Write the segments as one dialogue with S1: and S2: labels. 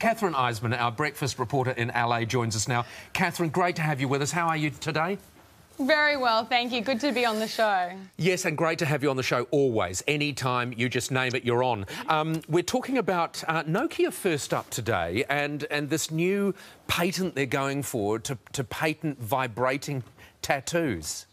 S1: Kathryn Eisman, our breakfast reporter in LA, joins us now. Kathryn, great to have you with us. How are you today?
S2: Very well, thank you. Good to be on the show.
S1: Yes, and great to have you on the show always. Anytime you just name it, you're on. We're talking about Nokia first up today and this new patent they're going for to patent vibrating tattoos.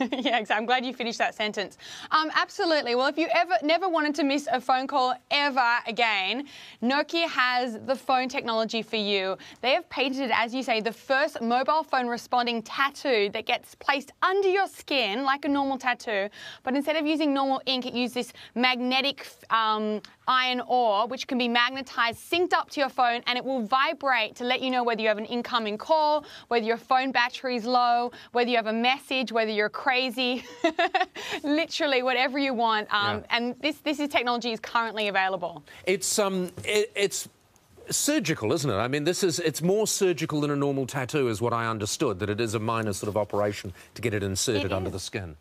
S2: Yeah, exactly. I'm glad you finished that sentence. Absolutely. Well, if you never wanted to miss a phone call ever again, Nokia has the phone technology for you. They have patented, as you say, the first mobile phone responding tattoo that gets placed under your skin like a normal tattoo, but instead of using normal ink, it uses this magnetic iron ore, which can be magnetized, synced up to your phone, and it will vibrate to let you know whether you have an incoming call, whether your phone battery is low, whether you have a message, whether you're crazy, literally whatever you want. And this technology is currently available.
S1: It's surgical, isn't it? I mean, it's more surgical than a normal tattoo, is what I understood. That it is a minor sort of operation to get it inserted under the skin.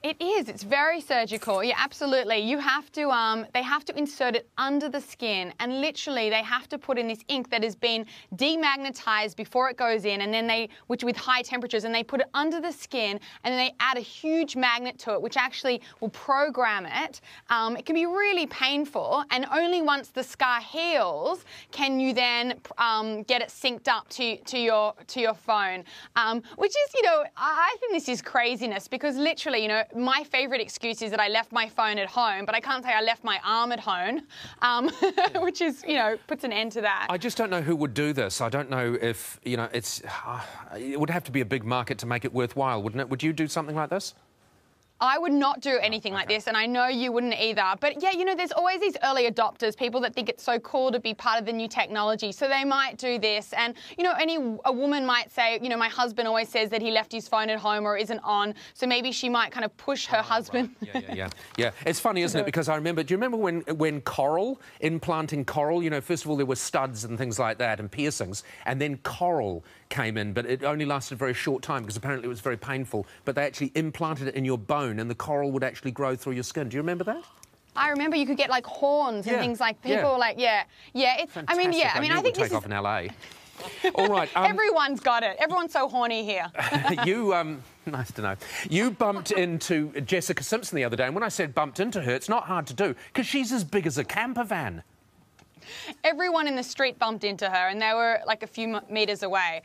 S2: It is. It's very surgical. Yeah, absolutely. You have to. They have to insert it under the skin, and literally they have to put in this ink that has been demagnetized before it goes in, and then which with high temperatures, and they put it under the skin, and then they add a huge magnet to it, which actually will program it. It can be really painful, and only once the scar heals can you then get it synced up to your phone. Which is, I think this is craziness because literally, my favourite excuse is that I left my phone at home, but I can't say I left my arm at home, which is, puts an end to that.
S1: I just don't know who would do this. I don't know if, it would have to be a big market to make it worthwhile, wouldn't it? Would you do something like this?
S2: I would not do anything like this, and I know you wouldn't either. But yeah, there's always these early adopters, people that think it's so cool to be part of the new technology, so they might do this. And, a woman might say, my husband always says that he left his phone at home or isn't on, so maybe she might kind of push her husband.
S1: Right. Yeah. It's funny, isn't it? Because I remember, do you remember when coral, implanting coral, first of all there were studs and things like that and piercings, and then coral came in, but it only lasted a very short time because apparently it was very painful, but they actually implanted it in your bone and the coral would actually grow through your skin. Do you remember that?
S2: I remember you could get like horns and things like people yeah. It's
S1: fantastic.
S2: I think this
S1: take off in LA. All right.
S2: Everyone's got it. Everyone's so horny here.
S1: Nice to know. You bumped into Jessica Simpson the other day, and when I said bumped into her, it's not hard to do because she's as big as a camper van.
S2: Everyone in the street bumped into her, and they were like a few metres away.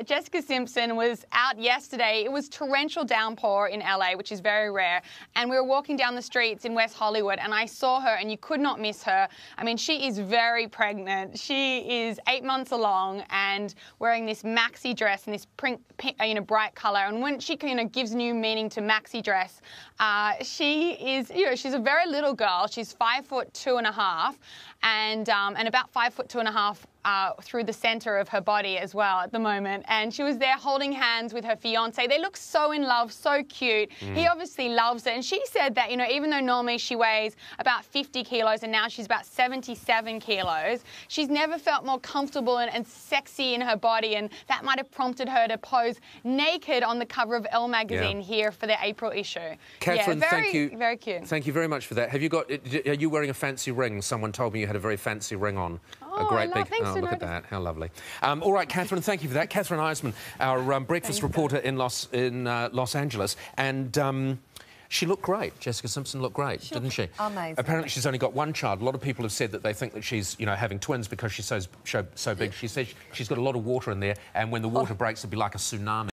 S2: Jessica Simpson was out yesterday. It was torrential downpour in LA, which is very rare, and we were walking down the streets in West Hollywood, and I saw her, and you could not miss her. I mean, she is very pregnant. She is 8 months along and wearing this maxi dress in this bright colour. And when she gives new meaning to maxi dress, she is, she's a very little girl. She's 5'2.5", and about 5'2.5" through the centre of her body as well at the moment. And she was there holding hands with her fiancé. They look so in love, so cute. He obviously loves it. And she said that, even though normally she weighs about 50 kilos and now she's about 77 kilos, she's never felt more comfortable and sexy in her body. And that might have prompted her to pose naked on the cover of Elle magazine here for the April issue.
S1: Kathryn, thank you.
S2: Very cute.
S1: Thank you very much for that. Are you wearing a fancy ring? Someone told me you had a very fancy ring on.
S2: Oh,
S1: a great big.
S2: Thanks
S1: look at that! How lovely. All right, Kathryn, thank you for that. Kathryn Eisman, our breakfast reporter in Los Angeles, and she looked great. Jessica Simpson looked great, didn't she?
S3: Amazing.
S1: Apparently, she's only got one child. A lot of people have said that they think that she's, having twins because she's so big. She says she's got a lot of water in there, and when the water breaks, it'll be like a tsunami.